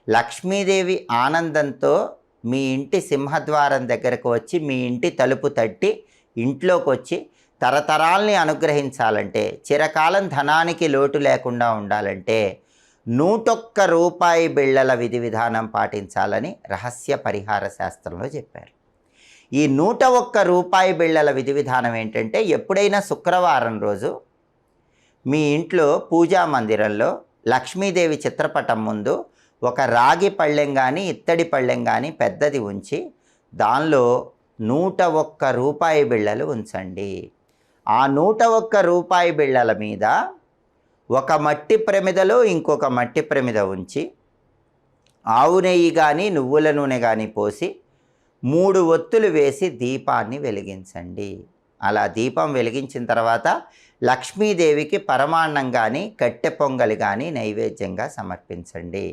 లక్ష్మీదేవి ఆనందంతో మీ ఇంటి సింహద్వారం దగ్గరకు వచ్చి మీ ఇంటి తలుపు తట్టి ఇంట్లోకి వచ్చి తరతరాల్ని అనుగ్రహించాలంటే, చిరకాలం ధనానికి లోటు లేకుండా ఉండాలంటే 101 రూపాయి బిళ్ళల విధి విధానం పాటించాలని రహస్య పరిహార శాస్త్రంలో చెప్పారు. ఈ 101 రూపాయి బిళ్ళల విధి విధానం ఏంటంటే, ఎప్పుడైనా శుక్రవారం రోజు మీ ఇంట్లో పూజా మందిరంలో లక్ష్మీదేవి చిత్రపటం ముందు ఒక రాగి పళ్ళెం కానీ ఇత్తడి పళ్ళెం కానీ పెద్దది ఉంచి దానిలో 101 రూపాయి బిళ్ళలు ఉంచండి. ఆ 101 రూపాయి బిళ్ళల మీద ఒక మట్టి ప్రమిదలో ఇంకొక మట్టి ప్రమిద ఉంచి ఆవు నెయ్యి కానీ నువ్వుల నూనె కానీ పోసి 3 ఒత్తులు వేసి దీపాన్ని వెలిగించండి. అలా దీపం వెలిగించిన తర్వాత లక్ష్మీదేవికి పరమాన్నం కానీ కట్టె పొంగలి కానీ నైవేద్యంగా సమర్పించండి.